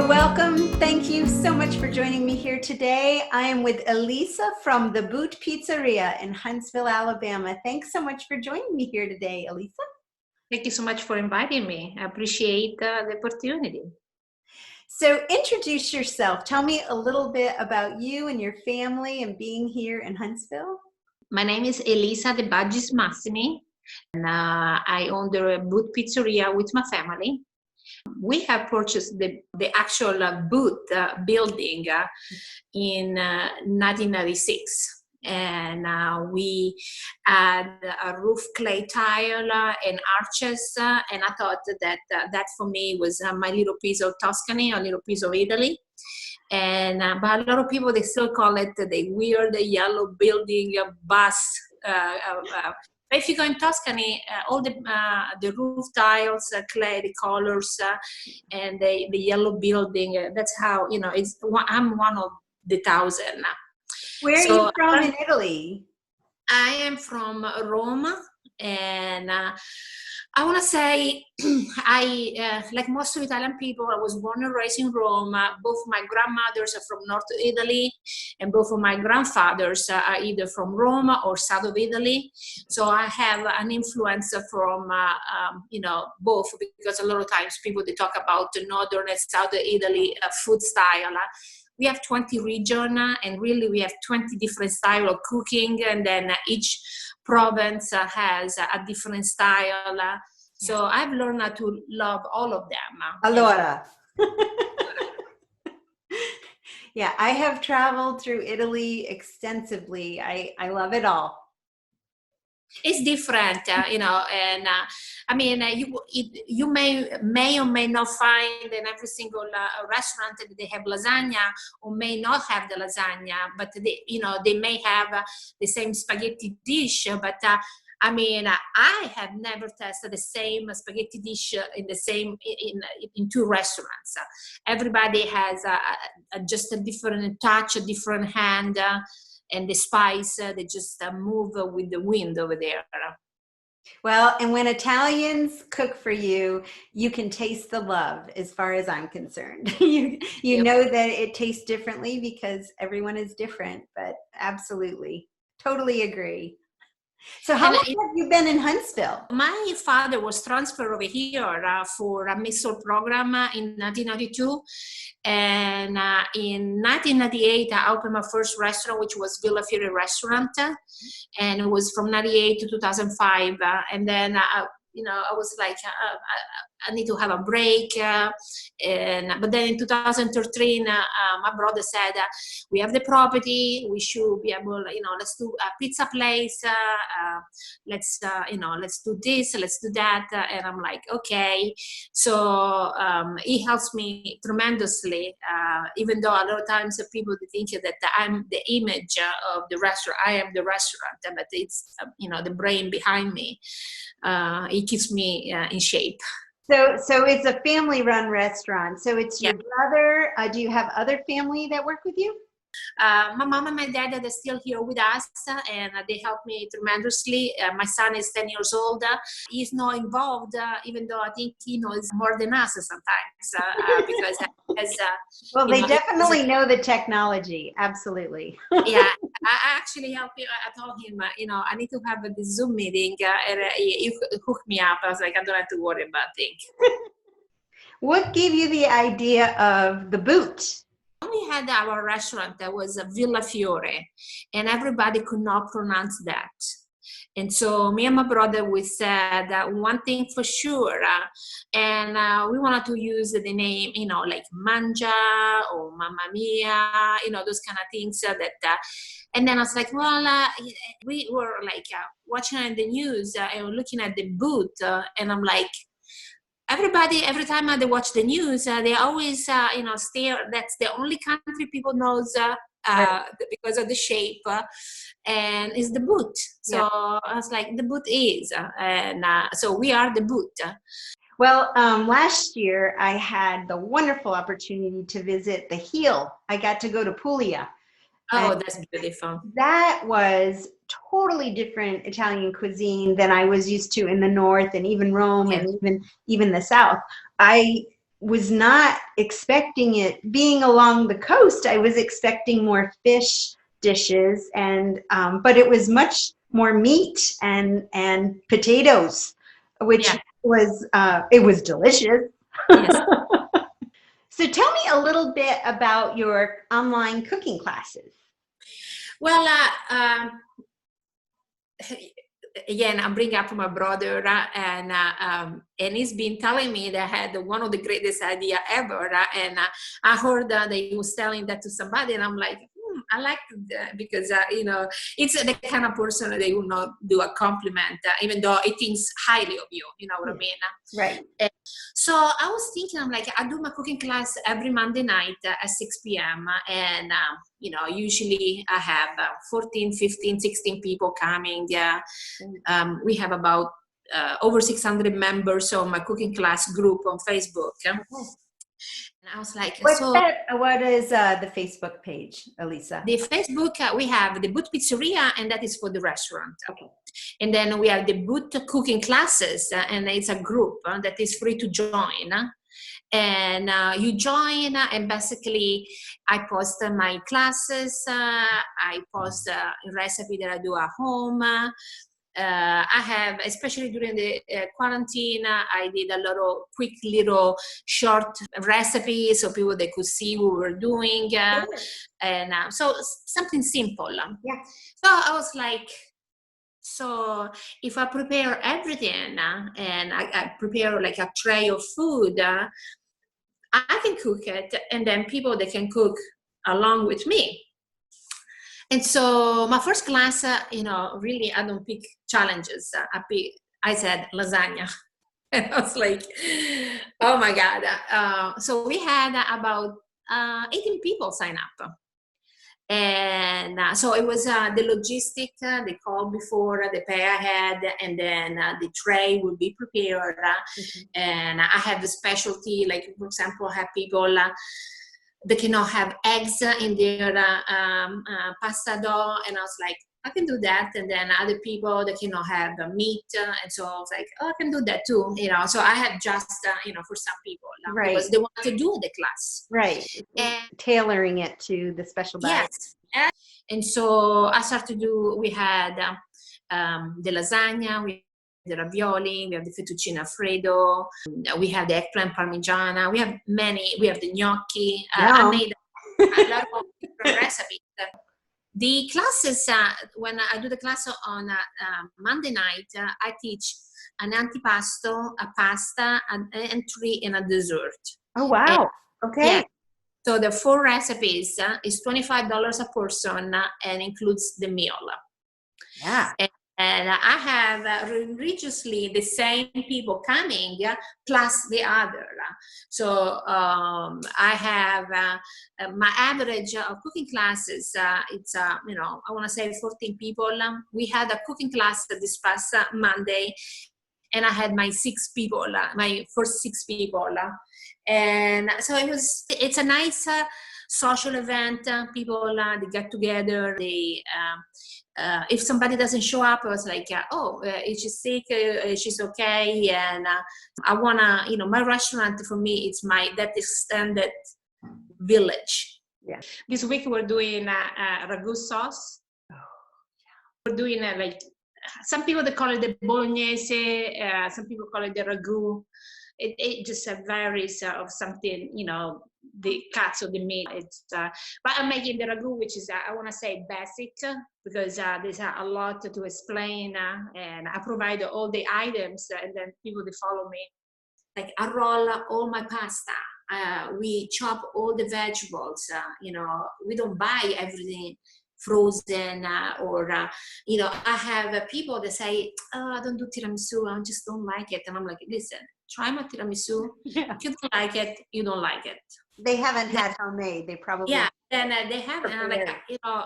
Welcome. Thank you so much for joining me here today. I am with Elisa from the Boot Pizzeria in Huntsville, Alabama. Thanks so much for joining me here today, Elisa. Thank you so much for inviting me. I appreciate the opportunity. So introduce yourself. Tell me a little bit about you and your family and being here in Huntsville. My name is Elisa De Baggis Massimi, and I own the Boot Pizzeria with my family. We have purchased the actual boot building in 1996, and we had a roof clay tile and arches, and I thought that for me was my little piece of Tuscany, a little piece of Italy. And but a lot of people, they still call it the weird yellow building bus. But if you go in Tuscany, all the roof tiles, clay, the colors, and the yellow building, that's how, you know, I'm one of the thousand. Where are you from in Italy? I am from Rome, and I want to say, like most of Italian people, I was born and raised in Rome. Both my grandmothers are from North Italy, and both of my grandfathers are either from Rome or south of Italy. So I have an influence from, both, because a lot of times people, they talk about the northern and southern Italy food style. We have 20 regions, and really we have 20 different styles of cooking, and then each province has a different style. So I've learned to love all of them. Allora. Yeah, I have traveled through Italy extensively. I love it all. It's different, and I mean, you may or may not find in every single restaurant that they have lasagna, or may not have the lasagna, but they may have the same spaghetti dish. But I mean, I have never tested the same spaghetti dish in two restaurants. Everybody has just a different touch, a different hand. And the spice, they just move with the wind over there. Well, and when Italians cook for you, you can taste the love, as far as I'm concerned. you Yep. know that it tastes differently because everyone is different, but absolutely, totally agree. So how long have you been in Huntsville? My father was transferred over here for a missile program in 1992. And in 1998, I opened my first restaurant, which was Villa Fiore Restaurant. And it was from 98 to 2005. And then, I was like, I need to have a break. But then in 2013, my brother said, we have the property, we should be able, let's do a pizza place. Let's do this, let's do that. And I'm like, okay. So he helps me tremendously, even though a lot of times people think that I'm the image of the restaurant. I am the restaurant, but it's, the brain behind me. He keeps me in shape. So it's a family-run restaurant. So it's your brother. Do you have other family that work with you? My mom and my dad are still here with us, and they help me tremendously. My son is 10 years old. He's not involved, even though I think he knows more than us sometimes, because well, they definitely know the technology. Absolutely. Yeah, I actually helped him. I told him, I need to have the Zoom meeting, and he hooked me up. I was like, I don't have to worry about things. What gave you the idea of the boot? We had our restaurant that was Villa Fiore, and everybody could not pronounce that. And so me and my brother, we said one thing for sure, and we wanted to use the name, like Mangia or Mamma Mia, those kind of things and then I was like, well, we were like watching the news and looking at the boot, and I'm like, everybody, every time they watch the news, they always, stare. That's the only country people knows because of the shape, and it's the boot. So I was like, the boot is, and so we are the boot. Well, last year I had the wonderful opportunity to visit the heel. I got to go to Puglia. Oh, that's beautiful. That was totally different Italian cuisine than I was used to in the north and even Rome and even the south. I was not expecting it. Being along the coast, I was expecting more fish dishes, and but it was much more meat and potatoes, which Yeah. was it was delicious. Yes. So tell me a little bit about your online cooking classes. Well, again, I'm bringing up my brother, and he's been telling me that I had one of the greatest idea ever. I heard that he was telling that to somebody, and I'm like, I like that because it's the kind of person that will not do a compliment, even though it thinks highly of you. You know what I mean? Right. So I was thinking, I'm like, I do my cooking class every Monday night at 6 p.m. And, usually I have 14, 15, 16 people coming. Yeah. We have about over 600 members on my cooking class group on Facebook. And I was like, what is the Facebook page, Elisa? The Facebook, we have the Boot Pizzeria, and that is for the restaurant. Okay. And then we have the Boot Cooking Classes, and it's a group that is free to join. And you join, and basically I post my classes, I post a recipe that I do at home. I have, especially during the quarantine, I did a lot of quick little short recipes so people they could see what we're doing. And so something simple. Yeah. So I was like, so if I prepare everything and I prepare like a tray of food, I can cook it, and then people they can cook along with me. And so my first class, really I don't pick challenges. I said lasagna. And I was like, oh my God. So we had about 18 people sign up. And so it was the logistic, they called before, they pay ahead, and then the tray will be prepared. And I have the specialty, like for example, I have people they cannot have eggs in their pasta dough, and I was like, I can do that. And then other people that cannot have meat, and so I was like, oh, I can do that too. So I have just for some people, right, because they want to do the class, right, and tailoring it to the special diet. Yes. And so I started to do. We had the lasagna, we the ravioli, we have the fettuccine alfredo, we have the eggplant parmigiana, we have the gnocchi. I made a lot of different recipes. The classes, when I do the class on Monday night, I teach an antipasto, a pasta, an entry, and a dessert. Oh, wow. Okay. Yeah. So the 4 recipes is $25 a person and includes the meal. Yeah. And I have religiously the same people coming plus the other. So I have my average of cooking classes. It's I want to say 14 people. We had a cooking class this past Monday, and I had my 6 people, my first 6 people, and so it's a nice social event. People they get together. They if somebody doesn't show up, I was like, is she sick? She's okay. And I wanna, my restaurant for me, it's that extended village. Yeah. This week we're doing ragu sauce. We're doing like some people they call it the bolognese, some people call it the ragu. It just varies of something, the cuts of the meat. But I'm making the ragu, which is I want to say basic, because there's a lot to explain, and I provide all the items, and then people they follow me. Like I roll all my pasta. We chop all the vegetables. We don't buy everything frozen or I have people that say, I don't do tiramisu, I just don't like it. And I'm like, listen, try my tiramisu. Yeah. If you don't like it, you don't like it. They haven't had homemade. They probably then they have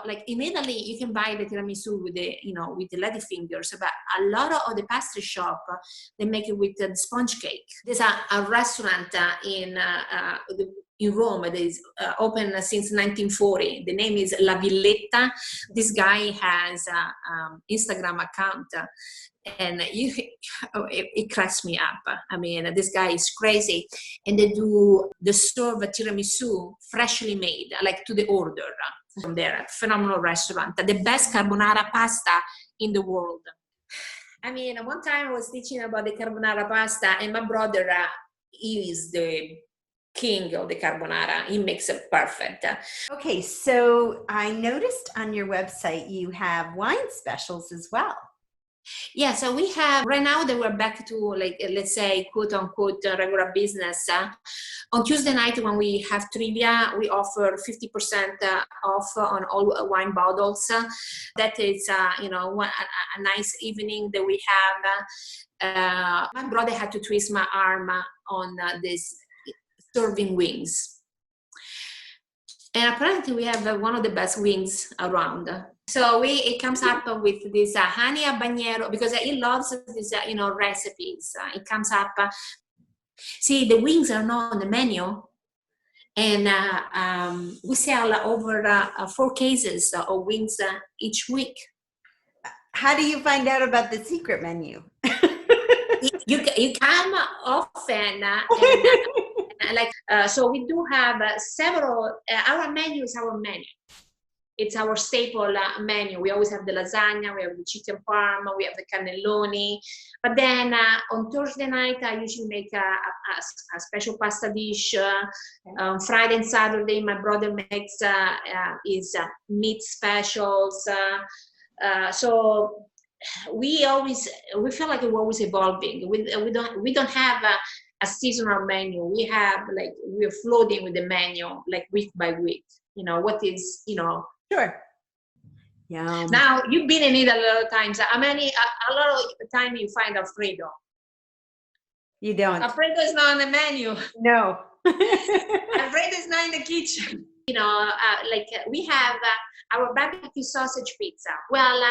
like in Italy you can buy the tiramisu with the ladyfingers, but a lot of the pastry shop they make it with the sponge cake. There's a restaurant in Rome that is open since 1940. The name is La Villetta. This guy has an Instagram account, and it cracks me up. I mean, this guy is crazy. And they serve a tiramisu freshly made, like to the order from their phenomenal restaurant. The best carbonara pasta in the world. I mean, one time I was teaching about the carbonara pasta, and my brother, he is the king of the carbonara. He makes it perfect. Okay, so I noticed on your website you have wine specials as well. Yeah, so we have, right now that we're back to, like, let's say, quote unquote, regular business. On Tuesday night when we have trivia, we offer 50% off on all wine bottles. That is, a nice evening that we have. My brother had to twist my arm on this serving wings. And apparently we have one of the best wings around. So it comes up with this honey habanero, because he loves these, recipes. It comes up. See, the wings are not on the menu, and we sell over 4 cases of wings each week. How do you find out about the secret menu? You come often, so we do have several. Our menu is our menu. It's our staple menu. We always have the lasagna, we have the chicken parm, we have the cannelloni. But then on Thursday night, I usually make a special pasta dish. Friday and Saturday, my brother makes his meat specials. So we feel like we're always evolving. We don't have a seasonal menu. We're floating with the menu, like week by week. What is. Sure. Yeah. Now, you've been in Italy a lot of times. A lot of the time you find Alfredo. You don't. Alfredo is not on the menu. No. Alfredo is not in the kitchen. We have our barbecue sausage pizza. Well,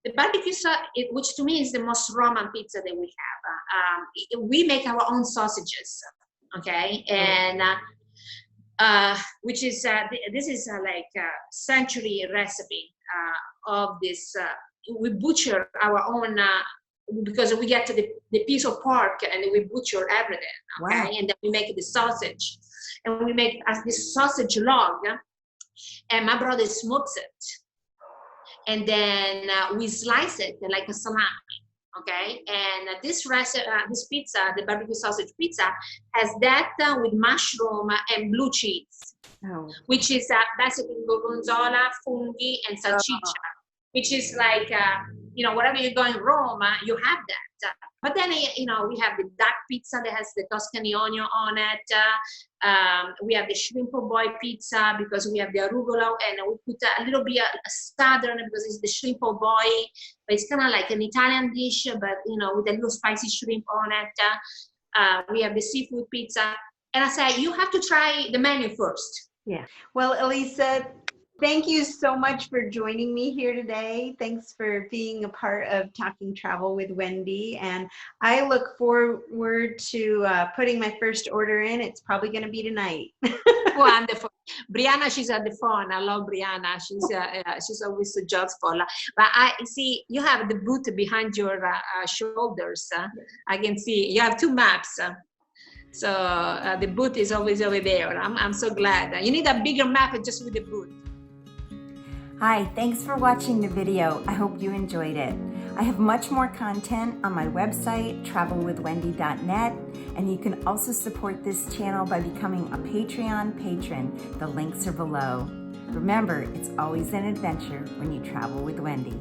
the barbecue sausage, which to me is the most Roman pizza that we have. We make our own sausages, okay? And which is this is like a century recipe of this. We butcher our own because we get the piece of pork and we butcher everything. Okay, wow. And then we make the sausage, and we make this sausage log, and my brother smokes it, and then we slice it like a salami. Okay, and this pizza, the barbecue sausage pizza, has that with mushroom and blue cheese, which is basically gorgonzola, funghi, and salsiccia, which is like, wherever you go in Rome, you have that. But then, we have the duck pizza that has the Tuscany onion on it. We have the shrimp boy pizza because we have the arugula, and we put a little bit of southern because it's the shrimp boy. But it's kind of like an Italian dish, but with a little spicy shrimp on it. We have the seafood pizza, and I say you have to try the menu first. Yeah. Well, Elisa, thank you so much for joining me here today. Thanks for being a part of Talking Travel with Wendy. And I look forward to putting my first order in. It's probably going to be tonight. Wonderful. Brianna, she's at the phone. I love Brianna. She's always so joyful. But I see you have the boot behind your shoulders. I can see you have 2 maps. So the boot is always over there. I'm so glad. You need a bigger map just with the boot. Hi, thanks for watching the video. I hope you enjoyed it. I have much more content on my website, travelwithwendy.net, and you can also support this channel by becoming a Patreon patron. The links are below. Remember, it's always an adventure when you travel with Wendy.